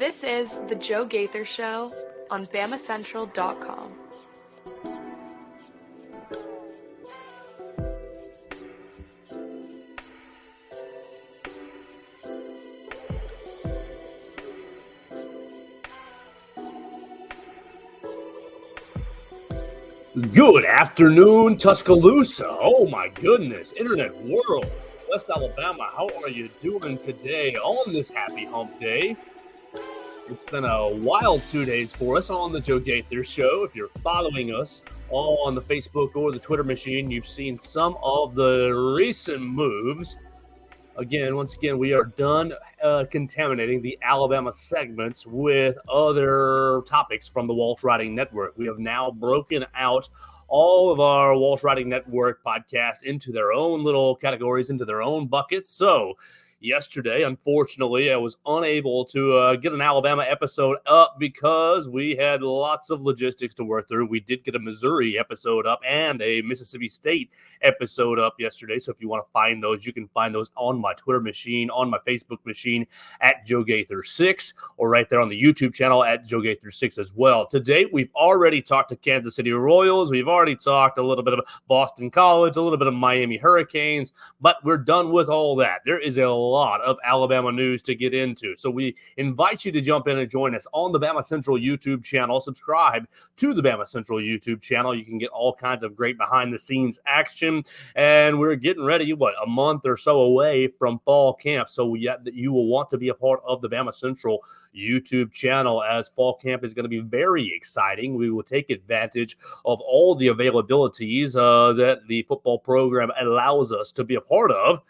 This is The Joe Gaither Show on BamaCentral.com. Good afternoon, Tuscaloosa. Oh my goodness, internet world. West Alabama, how are you doing today on this happy hump day? It's been a wild 2 days for us on the Joe Gaither Show. If you're following us on the Facebook or the Twitter machine, you've seen some of the recent moves. Once again, we are done contaminating the Alabama segments with other topics from the Walsh Writing Network. We have now broken out all of our Walsh Writing Network podcasts into their own little categories, into their own buckets. So yesterday, unfortunately, I was unable to get an Alabama episode up because we had lots of logistics to work through. We did get a Missouri episode up and a Mississippi State episode up yesterday. So if you want to find those, you can find those on my Twitter machine, on my Facebook machine at Joe Gaither6, or right there on the YouTube channel at Joe Gaither6 as well. Today, we've already talked to Kansas City Royals. We've already talked a little bit of Boston College, a little bit of Miami Hurricanes, but we're done with all that. There is a lot of Alabama news to get into. So we invite you to jump in and join us on the Bama Central YouTube channel. Subscribe to the Bama Central YouTube channel. You can get all kinds of great behind-the-scenes action. And we're getting ready, a month or so away from fall camp. So you will want to be a part of the Bama Central YouTube channel, as fall camp is going to be very exciting. We will take advantage of all the availabilities that the football program allows us to be a part of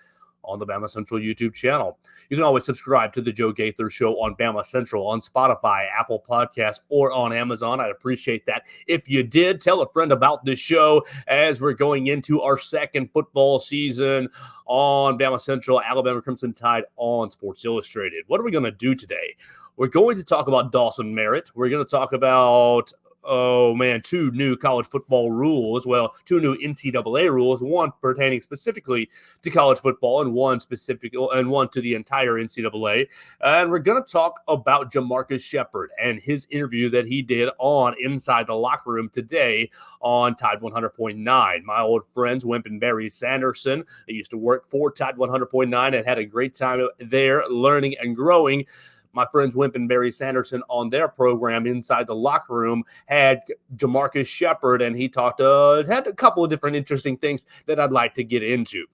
on the Bama Central YouTube channel. You can always subscribe to the Joe Gaither Show on Bama Central, on Spotify, Apple Podcasts, or on Amazon. I'd appreciate that. If you did, tell a friend about this show as we're going into our second football season on Bama Central, Alabama Crimson Tide on Sports Illustrated. What are we going to do today? We're going to talk about Dawson Merritt. We're going to talk about two new college football rules. Well, two new NCAA rules, one pertaining specifically to college football and one to the entire NCAA. And we're going to talk about JaMarcus Shephard and his interview that he did on Inside the Locker Room today on Tide 100.9. My old friends, Wimp and Barry Sanderson, they used to work for Tide 100.9 and had a great time there learning and growing. My friends Wimp and Barry Sanderson on their program Inside the Locker Room had JaMarcus Shephard, and he had a couple of different interesting things that I'd like to get into.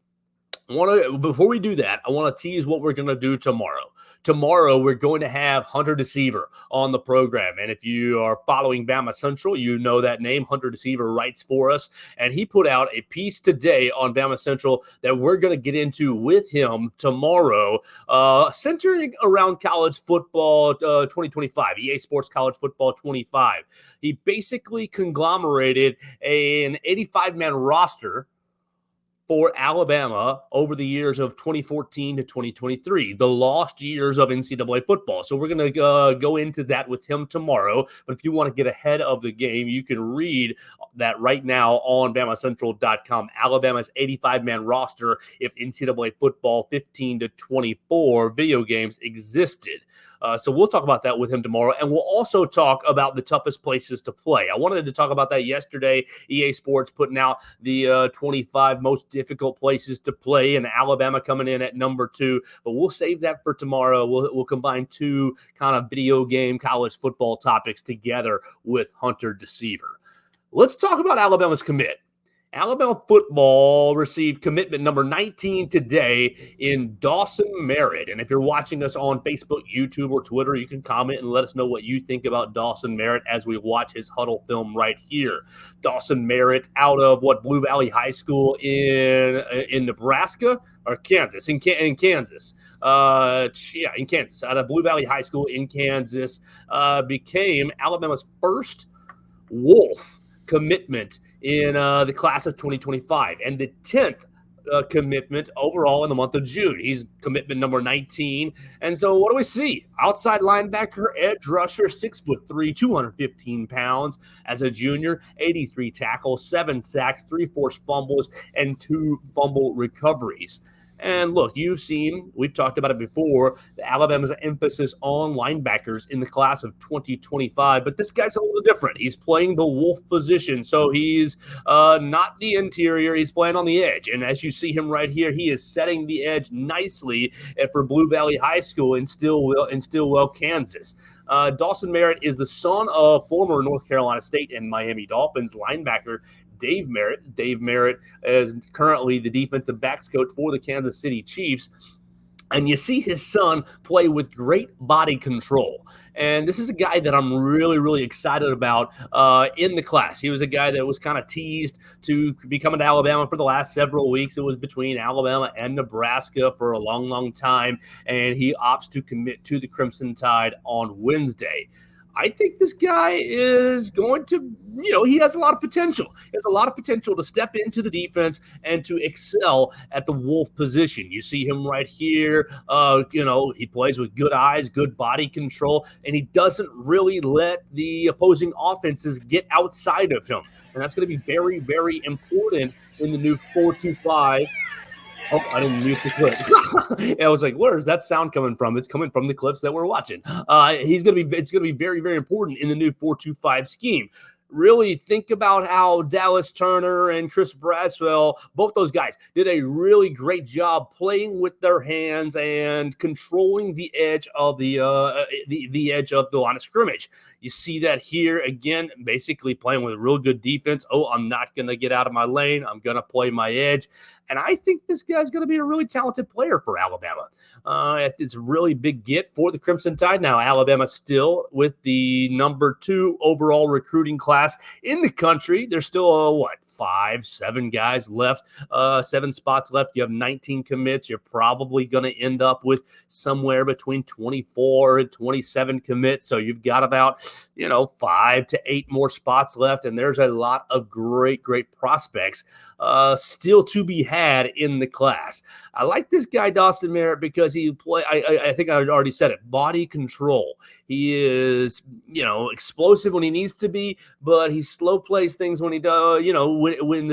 Before we do that, I want to tease what we're going to do tomorrow. Tomorrow, we're going to have Hunter Deceiver on the program. And if you are following Bama Central, you know that name. Hunter Deceiver writes for us. And he put out a piece today on Bama Central that we're going to get into with him tomorrow, centering around college football 2025, EA Sports College Football 25. He basically conglomerated an 85-man roster for Alabama over the years of 2014 to 2023, the lost years of NCAA football. So we're going to go into that with him tomorrow. But if you want to get ahead of the game, you can read that right now on BamaCentral.com. Alabama's 85-man roster if NCAA football 15 to 24 video games existed. So we'll talk about that with him tomorrow. And we'll also talk about the toughest places to play. I wanted to talk about that yesterday. EA Sports putting out the 25 most difficult places to play, and Alabama coming in at number 2. But we'll save that for tomorrow. We'll combine two kind of video game college football topics together with Hunter Deceiver. Let's talk about Alabama's commit. Alabama football received commitment number 19 today in Dawson Merritt. And if you're watching us on Facebook, YouTube, or Twitter, you can comment and let us know what you think about Dawson Merritt as we watch his huddle film right here. Dawson Merritt out of Blue Valley High School in Nebraska or Kansas? In Kansas. In Kansas. Out of Blue Valley High School in Kansas, became Alabama's first Wolf commitment in the class of 2025 and the 10th commitment overall in the month of June. He's commitment number 19. And so what do we see? Outside linebacker, edge rusher, 6'3", 215 pounds as a junior, 83 tackles, 7 sacks, 3 forced fumbles, and 2 fumble recoveries. And look, we've talked about it before, Alabama's emphasis on linebackers in the class of 2025, but this guy's a little different. He's playing the wolf position, so he's not the interior. He's playing on the edge. And as you see him right here, he is setting the edge nicely for Blue Valley High School in Stillwell, Kansas. Dawson Merritt is the son of former North Carolina State and Miami Dolphins linebacker Dave Merritt. Dave Merritt is currently the defensive backs coach for the Kansas City Chiefs. And you see his son play with great body control. And this is a guy that I'm really, really excited about in the class. He was a guy that was kind of teased to be coming to Alabama for the last several weeks. It was between Alabama and Nebraska for a long, long time. And he opts to commit to the Crimson Tide on Wednesday. I think this guy is going to, he has a lot of potential. He has a lot of potential to step into the defense and to excel at the wolf position. You see him right here. He plays with good eyes, good body control, and he doesn't really let the opposing offenses get outside of him. And that's going to be very, very important in the new 4-2-5. Oh, I didn't mute the clip. I was like, where is that sound coming from? It's coming from the clips that we're watching. It's going to be very, very important in the new 4-2-5 scheme. Really think about how Dallas Turner and Chris Braswell, both those guys, did a really great job playing with their hands and controlling the edge of the edge of the line of scrimmage. You see that here again, basically playing with a real good defense. Oh, I'm not going to get out of my lane. I'm going to play my edge. And I think this guy's going to be a really talented player for Alabama. It's a really big get for the Crimson Tide. Now, Alabama still with the number 2 overall recruiting class in the country. There's still, 7 guys left, 7 spots left. You have 19 commits. You're probably going to end up with somewhere between 24 and 27 commits. So you've got about, 5 to 8 more spots left. And there's a lot of great, great prospects still to be had in the class. I like this guy, Dawson Merritt, because I think I already said it, body control. He is, explosive when he needs to be, but he slow plays things when he does, when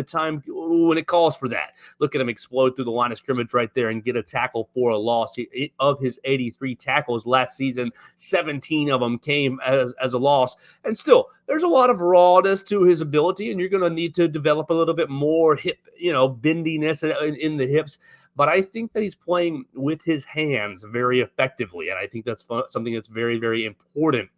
it calls for that. Look at him explode through the line of scrimmage right there and get a tackle for a loss. Of his 83 tackles last season, 17 of them came as a loss. And still, there's a lot of rawness to his ability, and you're going to need to develop a little bit more hip, bendiness in the hips. But I think that he's playing with his hands very effectively, and I think that's something that's very, very important.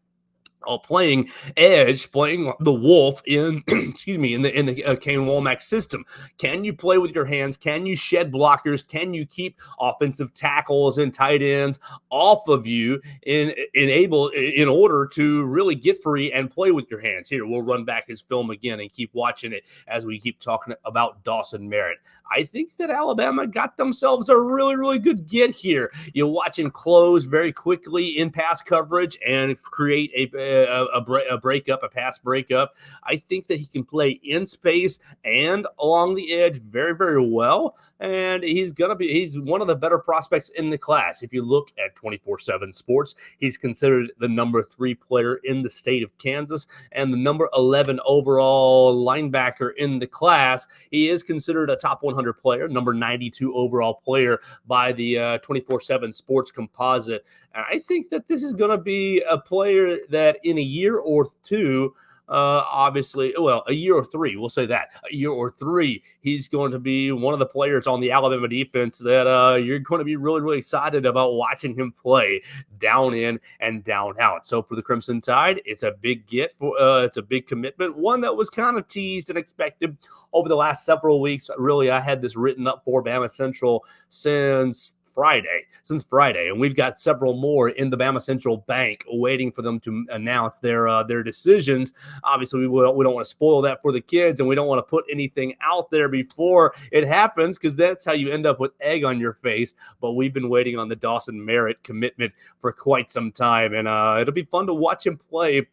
Playing edge, playing the wolf in in the Kane Womack system. Can you play with your hands? Can you shed blockers? Can you keep offensive tackles and tight ends off of you in order to really get free and play with your hands? Here, we'll run back his film again and keep watching it as we keep talking about Dawson Merritt. I think that Alabama got themselves a really, really good get here. You watch him close very quickly in pass coverage and create a breakup, a pass breakup. I think that he can play in space and along the edge very, very well. And he's one of the better prospects in the class. If you look at 24/7 Sports, he's considered the number 3 player in the state of Kansas and the number 11 overall linebacker in the class. He is considered a top 100 player, number 92 overall player by the 24/7 Sports composite. And I think that this is going to be a player that in a year or two, a year or 3, we'll say that, a year or 3, he's going to be one of the players on the Alabama defense that you're going to be really, really excited about watching him play down in and down out. So for the Crimson Tide, it's a big get it's a big commitment, one that was kind of teased and expected over the last several weeks. Really, I had this written up for Bama Central since Friday, and we've got several more in the Bama Central bank waiting for them to announce their decisions. Obviously, we don't want to spoil that for the kids, and we don't want to put anything out there before it happens, because that's how you end up with egg on your face. But we've been waiting on the Dawson Merritt commitment for quite some time, and it'll be fun to watch him play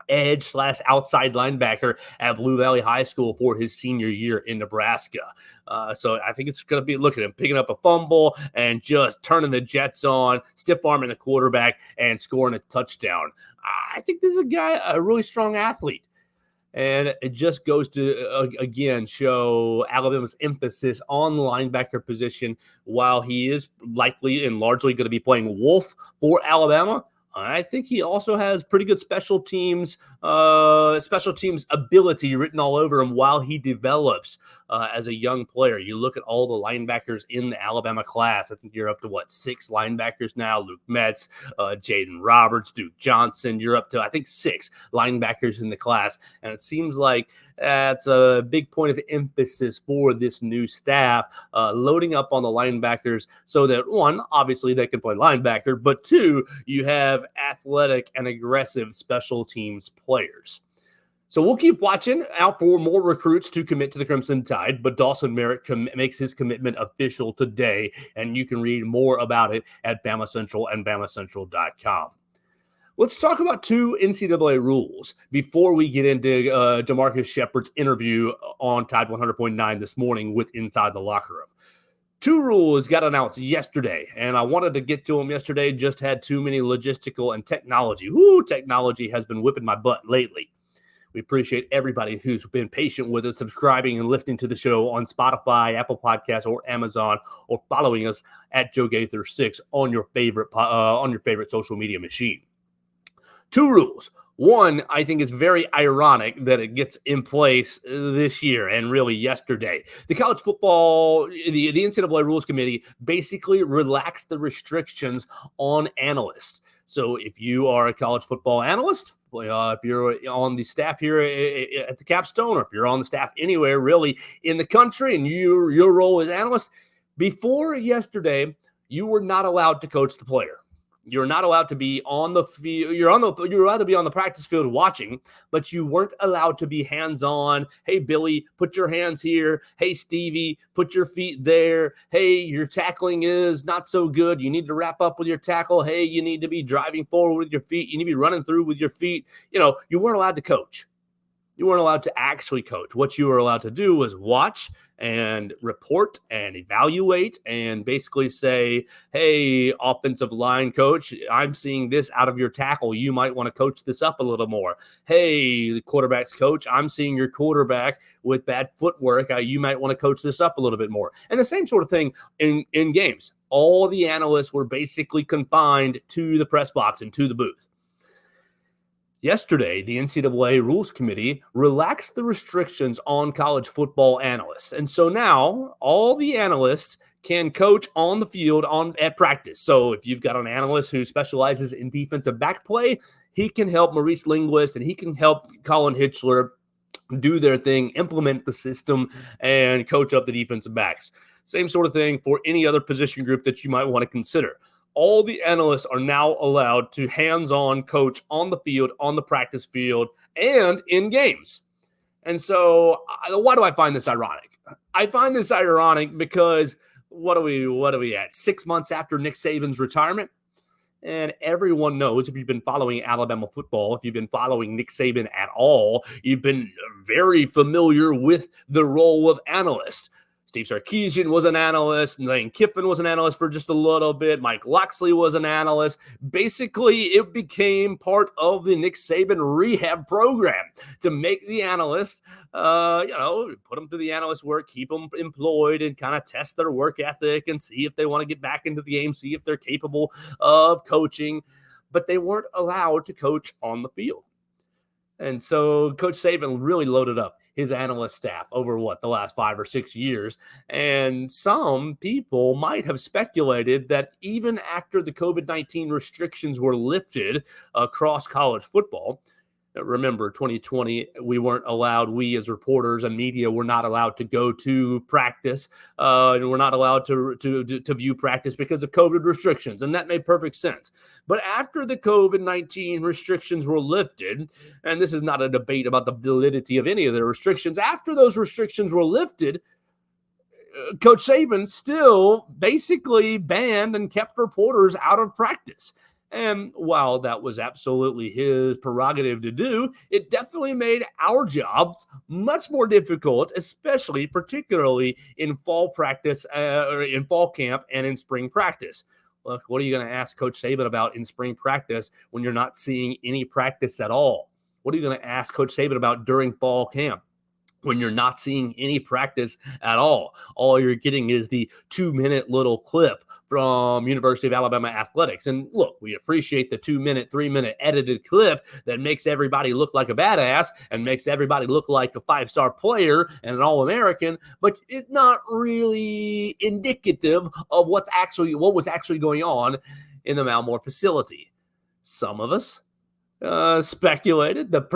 edge/outside linebacker at Blue Valley High School for his senior year in Nebraska. So I think it's going to be, look at him picking up a fumble and just turning the Jets on, stiff arming the quarterback and scoring a touchdown. I think this is a really strong athlete. And it just goes to, again, show Alabama's emphasis on the linebacker position. While he is likely and largely going to be playing Wolf for Alabama, I think he also has pretty good special teams ability written all over him while he develops as a young player. You look at all the linebackers in the Alabama class. I think you're up to 6 linebackers now. Luke Metz, Jaden Roberts, Duke Johnson. You're up to, I think, 6 linebackers in the class. And it seems like that's a big point of emphasis for this new staff, loading up on the linebackers so that, one, obviously they can play linebacker, but 2, you have athletic and aggressive special teams players. So we'll keep watching out for more recruits to commit to the Crimson Tide, but Dawson Merritt makes his commitment official today, and you can read more about it at Bama Central and BamaCentral.com. Let's talk about 2 NCAA rules before we get into JaMarcus Shephard's interview on Tide 100.9 this morning with Inside the Locker Room. 2 rules got announced yesterday, and I wanted to get to them yesterday, just had too many logistical and technology. Technology has been whipping my butt lately. We appreciate everybody who's been patient with us, subscribing and listening to the show on Spotify, Apple Podcasts, or Amazon, or following us at Joe Gaither 6 on your favorite social media machine. 2 rules. One, I think it's very ironic that it gets in place this year and really yesterday. The college football, the NCAA Rules Committee basically relaxed the restrictions on analysts. So if you are a college football analyst, if you're on the staff here at the Capstone, or if you're on the staff anywhere really in the country and your role as analyst, before yesterday, you were not allowed to coach the player. You're not allowed to be on the field. You're allowed to be on the practice field watching, but you weren't allowed to be hands-on. Hey, Billy, put your hands here. Hey, Stevie, put your feet there. Hey, your tackling is not so good. You need to wrap up with your tackle. Hey, you need to be driving forward with your feet. You need to be running through with your feet. You weren't allowed to coach. You weren't allowed to actually coach. What you were allowed to do was watch and report and evaluate and basically say, hey, offensive line coach, I'm seeing this out of your tackle. You might want to coach this up a little more. Hey, the quarterback's coach, I'm seeing your quarterback with bad footwork. You might want to coach this up a little bit more. And the same sort of thing in games. All the analysts were basically confined to the press box and to the booth. Yesterday, the NCAA Rules Committee relaxed the restrictions on college football analysts. And so now all the analysts can coach on the field at practice. So if you've got an analyst who specializes in defensive back play, he can help Maurice Linguist and he can help Colin Hitchler do their thing, implement the system, and coach up the defensive backs. Same sort of thing for any other position group that you might want to consider. All the analysts are now allowed to hands-on coach on the field, on the practice field, and in games. And so why do I find this ironic? I find this ironic because what are we at? 6 months after Nick Saban's retirement? And everyone knows, if you've been following Alabama football, if you've been following Nick Saban at all, you've been very familiar with the role of analyst. Steve Sarkisian was an analyst. Lane Kiffin was an analyst for just a little bit. Mike Loxley was an analyst. Basically, it became part of the Nick Saban rehab program to make the analysts, put them through the analyst work, keep them employed, and kind of test their work ethic and see if they want to get back into the game, see if they're capable of coaching. But they weren't allowed to coach on the field. And so Coach Saban really loaded up his analyst staff over the last 5 or 6 years. And some people might have speculated that even after the COVID-19 restrictions were lifted across college football, remember 2020, we as reporters and media were not allowed to go to practice. And we're not allowed to view practice because of COVID restrictions. And that made perfect sense. But after the COVID-19 restrictions were lifted, and this is not a debate about the validity of any of the restrictions, after those restrictions were lifted, Coach Saban still basically banned and kept reporters out of practice. And while that was absolutely his prerogative to do, it definitely made our jobs much more difficult, particularly in fall practice, or in fall camp and in spring practice. Look, what are you going to ask Coach Saban about in spring practice when you're not seeing any practice at all? What are you going to ask Coach Saban about during fall camp when you're not seeing any practice at all? All you're getting is the 2-minute little clip from University of Alabama Athletics. And look, we appreciate the 2-minute, 3-minute edited clip that makes everybody look like a badass and makes everybody look like a 5-star player and an All-American, but it's not really indicative of what was actually going on in the Malmore facility. Some of us speculated that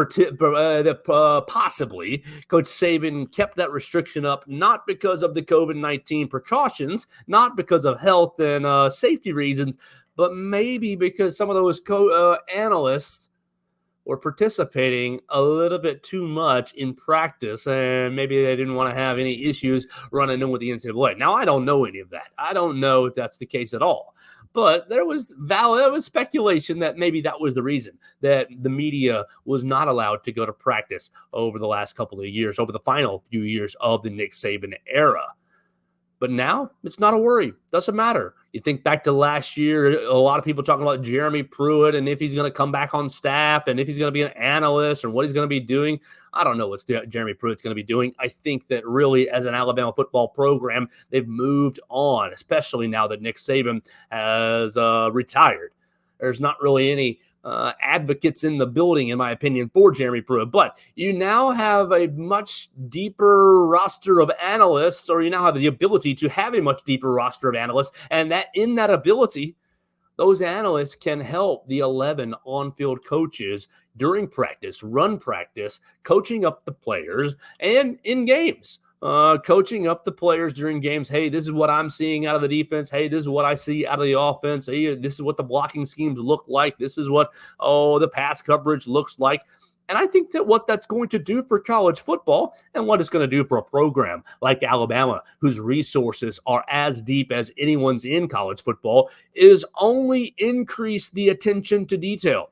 possibly Coach Saban kept that restriction up not because of the COVID-19 precautions, not because of health and safety reasons, but maybe because some of those analysts were participating a little bit too much in practice, and maybe they didn't want to have any issues running in with the NCAA. Now, I don't know any of that. I don't know if that's the case at all. But there was speculation that maybe that was the reason that the media was not allowed to go to practice over the last couple of years, over the final few years of the Nick Saban era. But now it's not a worry. Doesn't matter. You think back to last year, a lot of people talking about Jeremy Pruitt and if he's going to come back on staff and if he's going to be an analyst or what he's going to be doing. I don't know what Jeremy Pruitt's going to be doing. I think that really as an Alabama football program, they've moved on, especially now that Nick Saban has retired. There's not really any advocates in the building, in my opinion, for Jeremy Pruitt. But you now have a much deeper roster of analysts, or you now have the ability to have a much deeper roster of analysts. And that in that ability, those analysts can help the 11 on-field coaches during practice, run practice, coaching up the players, and in games. Coaching up the players during games. Hey, this is what I'm seeing out of the defense. Hey, this is what I see out of the offense. Hey, this is what the blocking schemes look like. This is what, the pass coverage looks like. And I think that what that's going to do for college football and what it's going to do for a program like Alabama, whose resources are as deep as anyone's in college football, is only increase the attention to detail.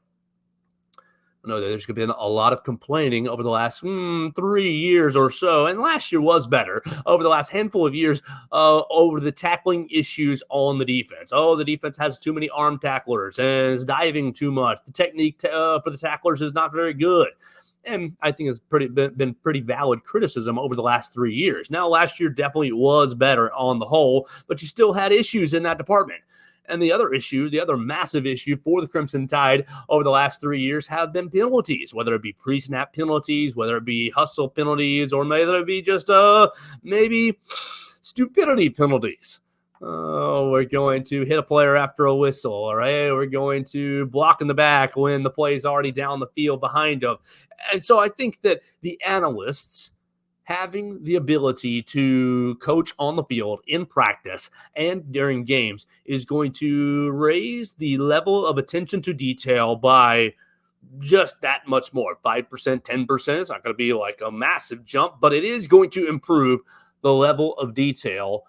I know that there's been a lot of complaining over the last 3 years or so, and last year was better, over the last handful of years, over the tackling issues on the defense. Oh, the defense has too many arm tacklers and is diving too much. The technique for the tacklers is not very good. And I think it's been pretty valid criticism over the last 3 years. Now, last year definitely was better on the whole, but you still had issues in that department. And the other massive issue for the Crimson Tide over the last 3 years have been penalties, whether it be pre-snap penalties, whether it be hustle penalties, or whether it be just maybe stupidity penalties. We're going to hit a player after a whistle, all right? We're going to block in the back when the play is already down the field behind them. And so I think that the analysts having the ability to coach on the field in practice and during games is going to raise the level of attention to detail by just that much more, 5%, 10%. It's not going to be like a massive jump, but it is going to improve the level of detail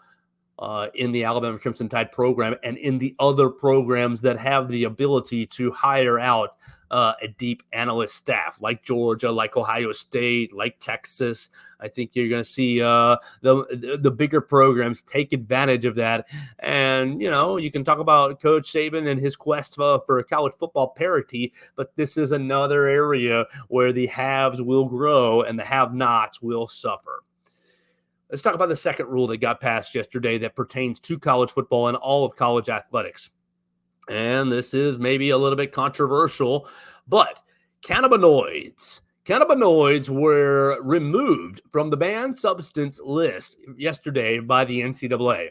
in the Alabama Crimson Tide program and in the other programs that have the ability to hire out a deep analyst staff like Georgia, like Ohio State, like Texas. I think you're going to see the bigger programs take advantage of that. And, you can talk about Coach Saban and his quest for college football parity, but this is another area where the haves will grow and the have-nots will suffer. Let's talk about the second rule that got passed yesterday that pertains to college football and all of college athletics. And this is maybe a little bit controversial, but cannabinoids were removed from the banned substance list yesterday by the NCAA.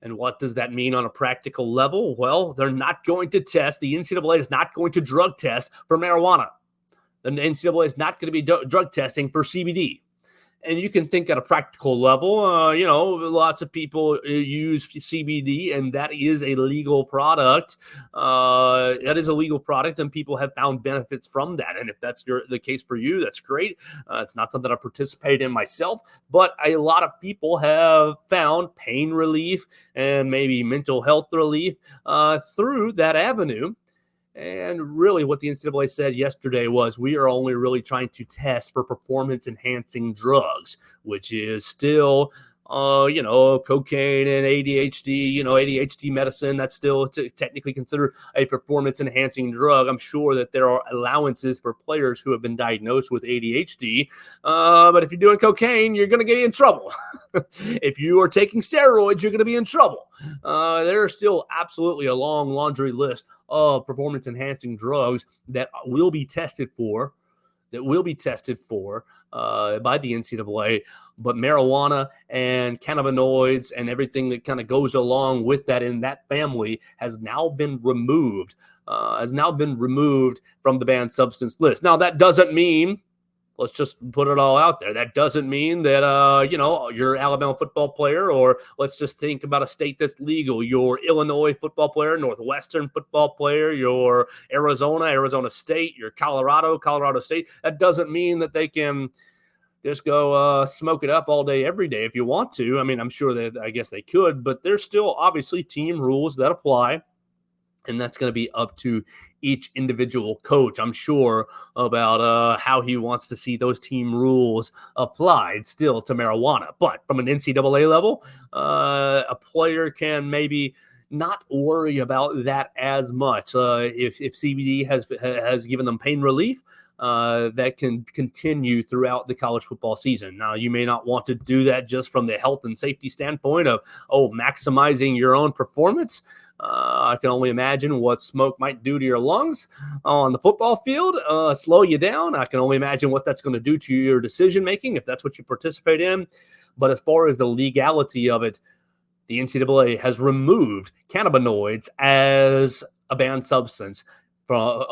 And what does that mean on a practical level? Well, they're not going to test. The NCAA is not going to drug test for marijuana. The NCAA is not going to be drug testing for CBD. And you can think at a practical level, lots of people use CBD, and that is a legal product. And people have found benefits from that. And if that's the case for you, that's great. It's not something I participate in myself, but a lot of people have found pain relief and maybe mental health relief through that avenue. And really what the NCAA said yesterday was we are only really trying to test for performance-enhancing drugs, which is still cocaine and ADHD, ADHD medicine, that's still technically considered a performance-enhancing drug. I'm sure that there are allowances for players who have been diagnosed with ADHD. But if you're doing cocaine, you're going to get in trouble. If you are taking steroids, you're going to be in trouble. There's still absolutely a long laundry list of performance-enhancing drugs that will be tested for by the NCAA, but marijuana and cannabinoids and everything that kind of goes along with that in that family has now been removed from the banned substance list. Now, that doesn't mean, let's just put it all out there, that doesn't mean that, you're an Alabama football player, or let's just think about a state that's legal. Your Illinois football player, Northwestern football player, your Arizona State, your Colorado State. That doesn't mean that they can just go smoke it up all day, every day if you want to. I mean, I'm sure that I guess they could, but there's still obviously team rules that apply. And that's going to be up to each individual coach, I'm sure, about how he wants to see those team rules applied still to marijuana. But from an NCAA level, a player can maybe not worry about that as much. If CBD has given them pain relief, that can continue throughout the college football season. Now, you may not want to do that just from the health and safety standpoint of, maximizing your own performance. I can only imagine what smoke might do to your lungs on the football field, slow you down. I can only imagine what that's going to do to your decision-making if that's what you participate in. But as far as the legality of it, the NCAA has removed cannabinoids as a banned substance from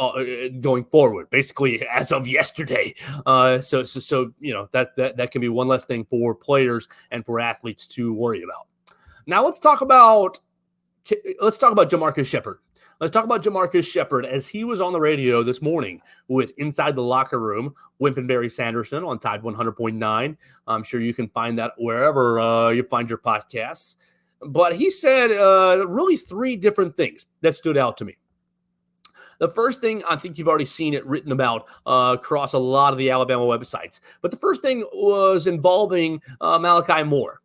going forward, basically as of yesterday. So that can be one less thing for players and for athletes to worry about. Now let's talk about JaMarcus Shephard. Let's talk about JaMarcus Shephard as he was on the radio this morning with Inside the Locker Room, Wimp and Barry Sanderson on Tide 100.9. I'm sure you can find that wherever you find your podcasts. But he said really three different things that stood out to me. The first thing, I think you've already seen it written about across a lot of the Alabama websites. But the first thing was involving Malachi Moore.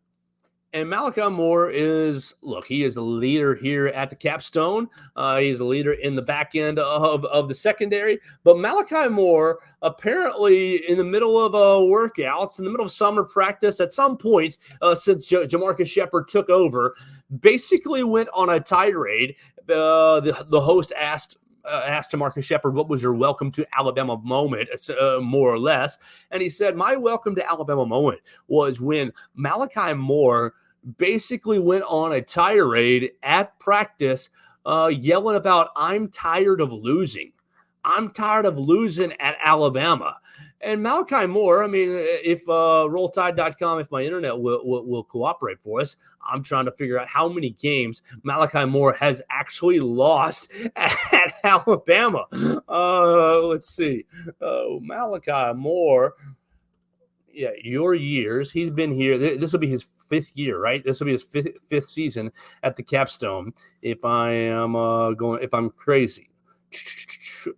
And Malachi Moore he is a leader here at the Capstone. He's a leader in the back end of the secondary. But Malachi Moore, apparently in the middle of workouts, in the middle of summer practice, at some point since JaMarcus Shephard took over, basically went on a tirade. The host asked JaMarcus Shephard, what was your welcome to Alabama moment, more or less? And he said, my welcome to Alabama moment was when Malachi Moore basically went on a tirade at practice, yelling about, I'm tired of losing. I'm tired of losing at Alabama. And Malachi Moore, I mean, if RollTide.com, if my internet will cooperate for us, I'm trying to figure out how many games Malachi Moore has actually lost at Alabama. Let's see. Malachi Moore, your years. He's been here. This will be his fifth year, right? This will be his fifth season at the Capstone. If I'm crazy.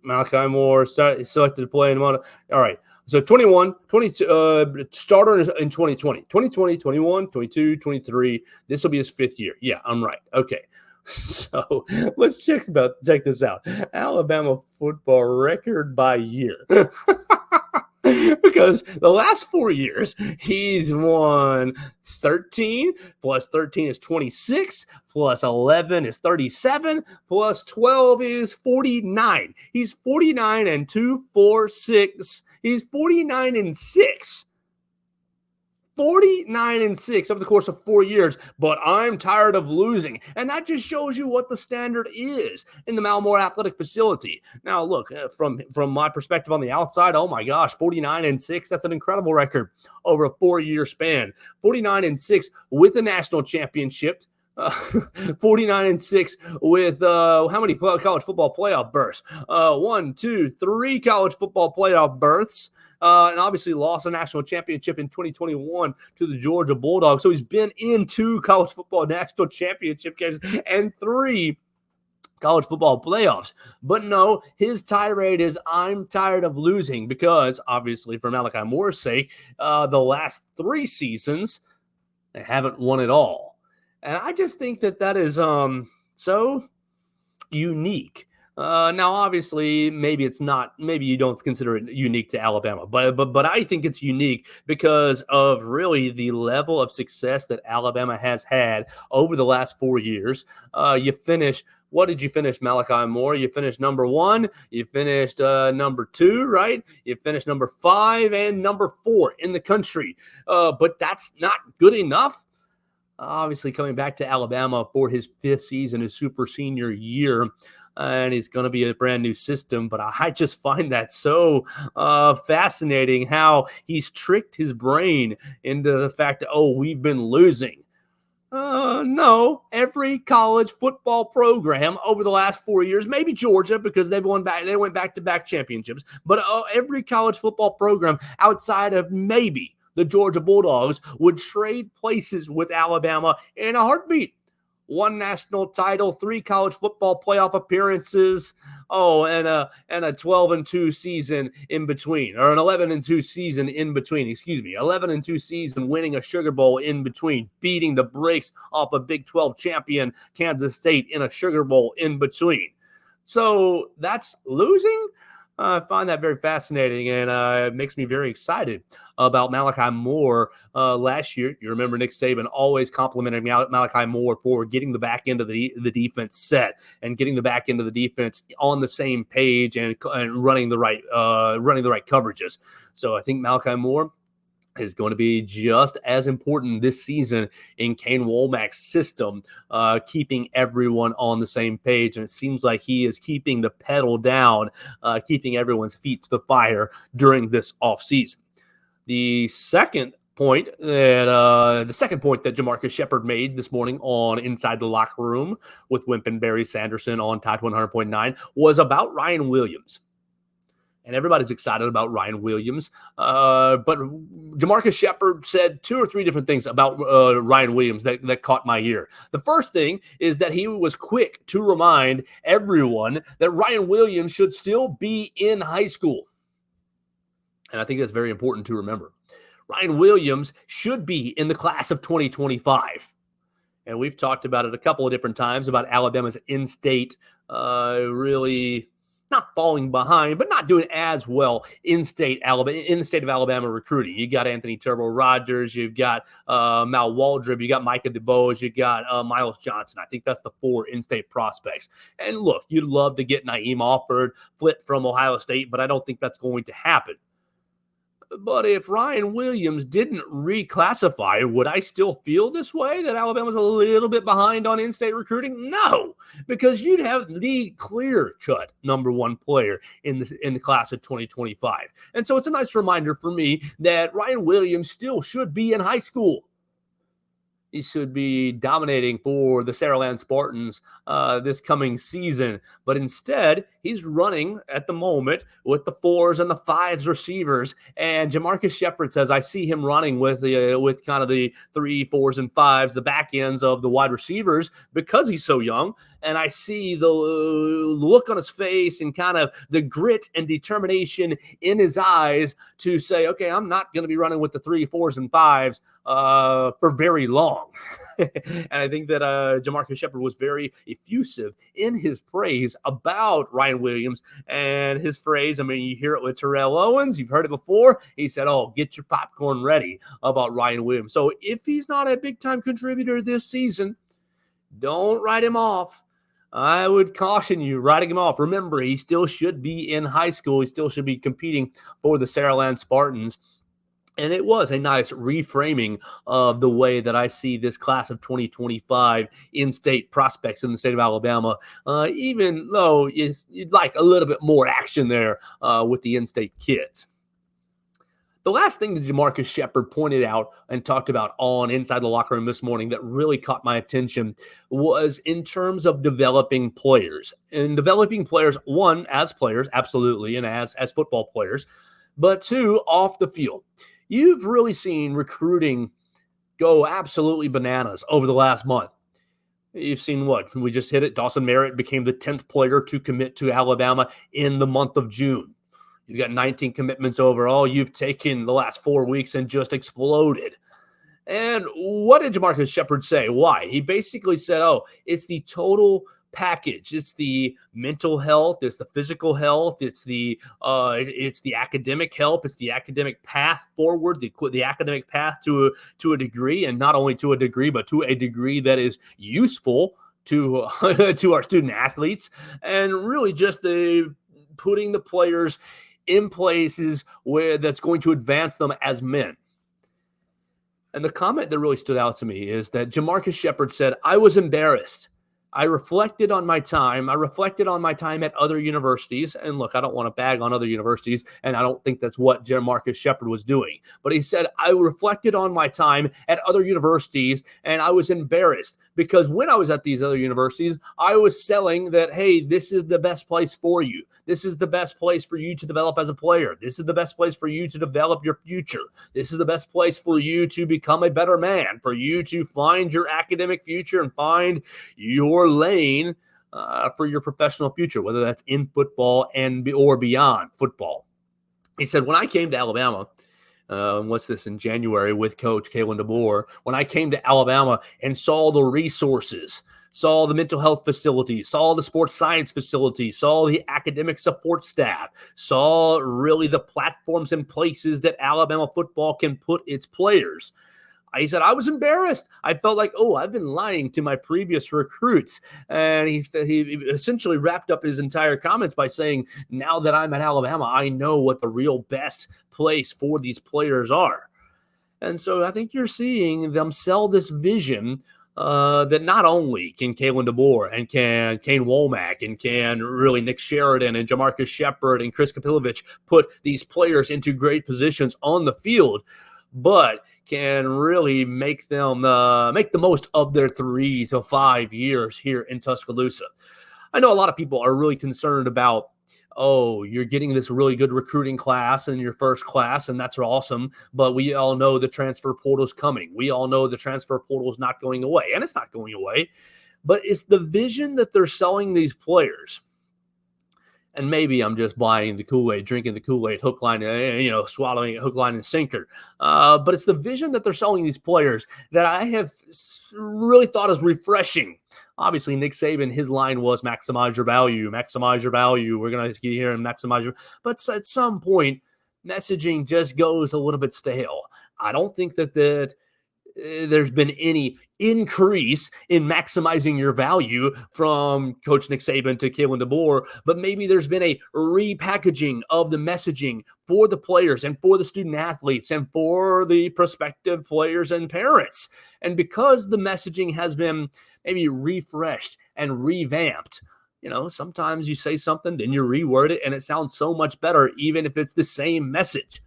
Malachi Moore selected to play in one. All right. So 21, 22, starter in 2020, 21, 22, 23. This will be his fifth year. Yeah, I'm right. Okay. So let's check this out. Alabama football record by year. Because the last 4 years, he's won 13, plus 13 is 26, plus 11 is 37, plus 12 is 49. He's 49-2-4-6. He's 49-6. 49-6 over the course of 4 years, but I'm tired of losing. And that just shows you what the standard is in the Malmore Athletic Facility. Now, look, from my perspective on the outside, oh my gosh, 49-6, that's an incredible record over a 4-year span. 49-6 with a national championship. 49-6 with how many college football playoff berths? 1, 2, 3 college football playoff berths. And obviously lost a national championship in 2021 to the Georgia Bulldogs. So he's been in 2 college football national championship games and 3 college football playoffs. But no, his tirade is, I'm tired of losing, because obviously for Malachi Moore's sake, the last 3 seasons They haven't won it all. And I just think that is so unique. Now, obviously, maybe it's not. Maybe you don't consider it unique to Alabama, but I think it's unique because of really the level of success that Alabama has had over the last 4 years. You finish. What did you finish, Malachi Moore? You finished number 1. You finished number 2, right? You finished number 5 and number 4 in the country. But that's not good enough. Obviously, coming back to Alabama for his 5th season, his super senior year, and he's going to be a brand new system. But I just find that so fascinating how he's tricked his brain into the fact that, we've been losing. No, every college football program over the last 4 years, maybe Georgia because they went back-to-back championships, but every college football program outside of maybe the Georgia Bulldogs would trade places with Alabama in a heartbeat. 1 national title, 3 college football playoff appearances, and a 12-2 season in between, or an 11-2 season in between, 11-2 season winning a Sugar Bowl in between, beating the brakes off a Big 12 champion Kansas State in a Sugar Bowl in between. So that's losing? I find that very fascinating, and it makes me very excited about Malachi Moore. Last year, you remember Nick Saban always complimenting Malachi Moore for getting the back end of the defense set and getting the back end of the defense on the same page and running the right coverages. So I think Malachi Moore is going to be just as important this season in Kane Womack's system, keeping everyone on the same page. And it seems like he is keeping the pedal down, keeping everyone's feet to the fire during this offseason. The second point that JaMarcus Shephard made this morning on Inside the Locker Room with Wimp and Barry Sanderson on Tide 100.9 was about Ryan Williams. And everybody's excited about Ryan Williams. But JaMarcus Shephard said 2 or 3 different things about Ryan Williams that caught my ear. The first thing is that he was quick to remind everyone that Ryan Williams should still be in high school. And I think that's very important to remember. Ryan Williams should be in the class of 2025. And we've talked about it a couple of different times about Alabama's in-state really not falling behind, but not doing as well in the state of Alabama recruiting. You got Anthony Turbo Rogers, you've got Mal Waldrop, you got Micah DeBose, you got Miles Johnson. I think that's the 4 in-state prospects. And look, you'd love to get Naeem Alford flipped from Ohio State, but I don't think that's going to happen. But if Ryan Williams didn't reclassify, would I still feel this way, that Alabama's a little bit behind on in-state recruiting? No, because you'd have the clear-cut number 1 player in the class of 2025. And so it's a nice reminder for me that Ryan Williams still should be in high school. He should be dominating for the Saraland Spartans this coming season. But instead, he's running at the moment with the 4s and the 5s receivers. And JaMarcus Shephard says, I see him running with kind of the 3, 4s, and 5s, the back ends of the wide receivers, because he's so young. And I see the look on his face and kind of the grit and determination in his eyes to say, okay, I'm not going to be running with the 3, 4s, and 5s for very long. And I think that JaMarcus Shephard was very effusive in his praise about Ryan Williams and his phrase. I mean, you hear it with Terrell Owens. You've heard it before. He said, get your popcorn ready about Ryan Williams. So if he's not a big-time contributor this season, don't write him off. I would caution you writing him off. Remember, he still should be in high school. He still should be competing for the Saraland Spartans. And it was a nice reframing of the way that I see this class of 2025 in-state prospects in the state of Alabama, even though you'd like a little bit more action there with the in-state kids. The last thing that JaMarcus Shephard pointed out and talked about on Inside the Locker Room this morning that really caught my attention was in terms of developing players. And developing players, 1, as players, absolutely, and as football players, but 2, off the field. You've really seen recruiting go absolutely bananas over the last month. You've seen what? We just hit it. Dawson Merritt became the 10th player to commit to Alabama in the month of June. You've got 19 commitments overall. You've taken the last 4 weeks and just exploded. And what did JaMarcus Shephard say? Why? He basically said, oh, it's the total package. It's the mental health, it's the physical health, it's the academic help, it's the academic path forward, the academic path to a degree, and not only to a degree, but to a degree that is useful to to our student athletes, and really just the putting the players in places where that's going to advance them as men. And the comment that really stood out to me is that JaMarcus Shephard said, I was embarrassed. I reflected on my time. I reflected on my time at other universities. And look, I don't want to bag on other universities, and I don't think that's what JaMarcus Shephard was doing. But he said, I reflected on my time at other universities, and I was embarrassed because when I was at these other universities, I was selling that, hey, this is the best place for you. This is the best place for you to develop as a player. This is the best place for you to develop your future. This is the best place for you to become a better man, for you to find your academic future and find your lane for your professional future, whether that's in football or beyond football. He said, when I came to Alabama, what's this, in January with Coach Kalen DeBoer, when I came to Alabama and saw the resources, saw the mental health facility, saw the sports science facility, saw the academic support staff, saw really the platforms and places that Alabama football can put its players, he said, I was embarrassed. I felt like, oh, I've been lying to my previous recruits. And he essentially wrapped up his entire comments by saying, now that I'm at Alabama, I know what the real best place for these players are. And so I think you're seeing them sell this vision that not only can Kalen DeBoer and can Kane Womack and can really Nick Sheridan and JaMarcus Shephard and Chris Kapilovich put these players into great positions on the field, but can really make them make the most of their 3 to 5 years here in Tuscaloosa. I know a lot of people are really concerned about, oh, you're getting this really good recruiting class in your first class, and that's awesome, but we all know the transfer portal is coming. We all know the transfer portal is not going away, and it's not going away, but it's the vision that they're selling these players. And maybe I'm just buying the Kool-Aid, drinking the Kool-Aid, hook, line, swallowing it, hook, line, and sinker. But it's the vision that they're selling these players that I have really thought is refreshing. Obviously, Nick Saban, his line was maximize your value, maximize your value. We're going to hear him maximize your. But at some point, messaging just goes a little bit stale. I don't think that there's been any increase in maximizing your value from Coach Nick Saban to Kalen DeBoer, but maybe there's been a repackaging of the messaging for the players and for the student athletes and for the prospective players and parents. And because the messaging has been maybe refreshed and revamped, sometimes you say something, then you reword it, and it sounds so much better, even if it's the same message.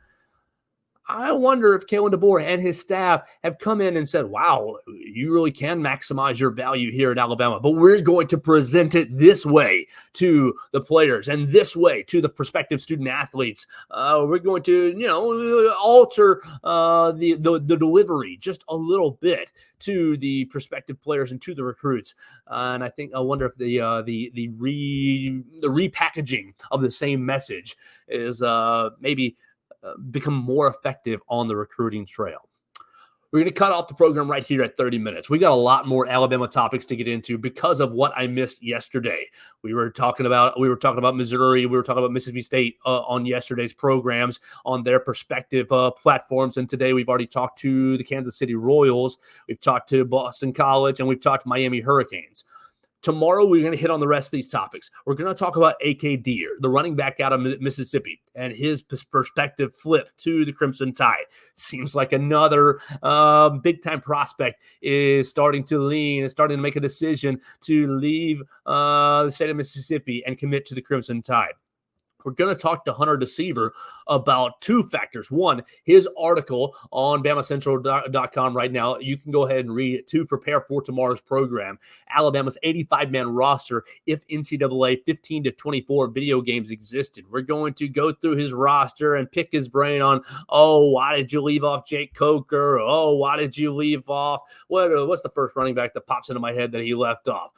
I wonder if Kalen DeBoer and his staff have come in and said, wow, you really can maximize your value here at Alabama, but we're going to present it this way to the players and this way to the prospective student athletes. We're going to, alter the delivery just a little bit to the prospective players and to the recruits. And I wonder if the repackaging of the same message is maybe become more effective on the recruiting trail. We're going to cut off the program right here at 30 minutes. We got a lot more Alabama topics to get into because of what I missed yesterday. We were talking about Missouri. We were talking about Mississippi State on yesterday's programs on their respective platforms. And today we've already talked to the Kansas City Royals. We've talked to Boston College, and we've talked to Miami Hurricanes. Tomorrow, we're going to hit on the rest of these topics. We're going to talk about A.K. Deer, the running back out of Mississippi, and his perspective flip to the Crimson Tide. Seems like another big-time prospect is starting to make a decision to leave the state of Mississippi and commit to the Crimson Tide. We're going to talk to Hunter Deceiver about two factors. One, his article on BamaCentral.com right now. You can go ahead and read it to prepare for tomorrow's program. Alabama's 85-man roster if NCAA 15 to 24 video games existed. We're going to go through his roster and pick his brain on, why did you leave off Jake Coker? Why did you leave off? What's the first running back that pops into my head that he left off?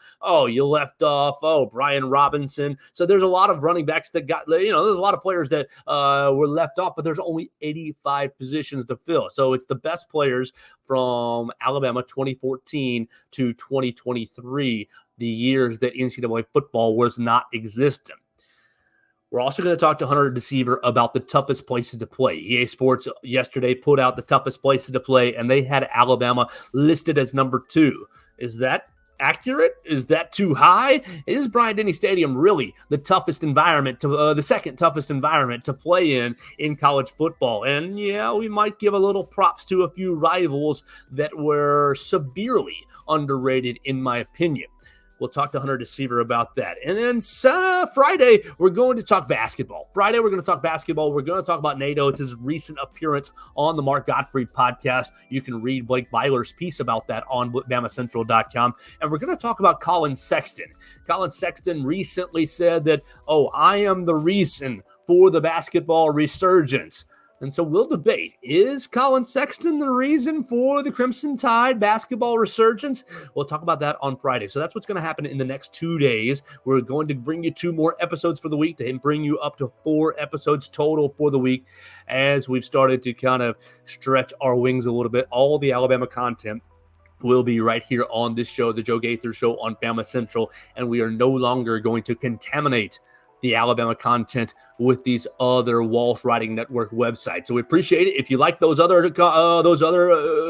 You left off, Brian Robinson. So there's a lot of running backs that got there's a lot of players that were left off, but there's only 85 positions to fill. So it's the best players from Alabama 2014 to 2023, the years that NCAA football was not existent. We're also going to talk to Hunter Deceiver about the toughest places to play. EA Sports yesterday put out the toughest places to play, and they had Alabama listed as number 2. Is that accurate? Is that too high? Is Bryant-Denny Stadium really the toughest environment the second toughest environment to play in college football? And yeah, we might give a little props to a few rivals that were severely underrated, in my opinion. We'll talk to Hunter Deceiver about that. And then Friday, we're going to talk basketball. We're going to talk about Nate Oates' recent appearance on the Mark Godfrey podcast. You can read Blake Byler's piece about that on BamaCentral.com. And we're going to talk about Colin Sexton. Colin Sexton recently said that, I am the reason for the basketball resurgence. And so we'll debate, is Colin Sexton the reason for the Crimson Tide basketball resurgence? We'll talk about that on Friday. So that's what's going to happen in the next 2 days. We're going to bring you 2 more episodes for the week to bring you up to 4 episodes total for the week as we've started to kind of stretch our wings a little bit. All the Alabama content will be right here on this show, the Joe Gaither Show on Bama Central, and we are no longer going to contaminate the Alabama content with these other Walsh Writing Network websites. So we appreciate it. If you like those other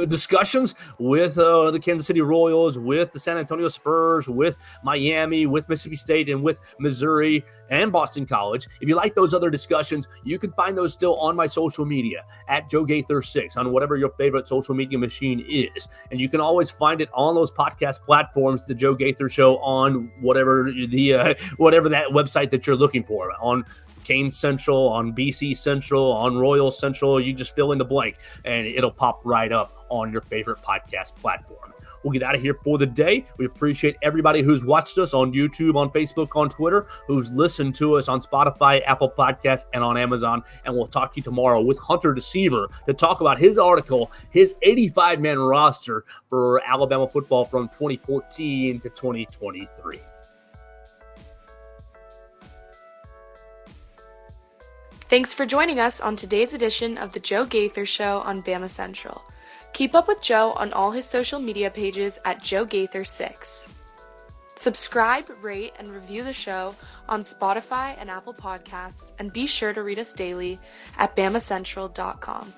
discussions with the Kansas City Royals, with the San Antonio Spurs, with Miami, with Mississippi State, and with Missouri and Boston College, if you like those other discussions, you can find those still on my social media at Joe Gaither 6 on whatever your favorite social media machine is. And you can always find it on those podcast platforms, the Joe Gaither Show on whatever that website that you're looking for, on Kane Central, on BC Central, on Royal Central. You just fill in the blank and it'll pop right up on your favorite podcast platform. We'll get out of here for the day. We appreciate everybody who's watched us on YouTube, on Facebook, on Twitter, who's listened to us on Spotify, Apple Podcasts, and on Amazon. And we'll talk to you tomorrow with Hunter Deceiver to talk about his article, his 85-man roster for Alabama football from 2014 to 2023. Thanks for joining us on today's edition of the Joe Gaither Show on Bama Central. Keep up with Joe on all his social media pages at Joe Gaither 6. Subscribe, rate, and review the show on Spotify and Apple Podcasts, and be sure to read us daily at BamaCentral.com.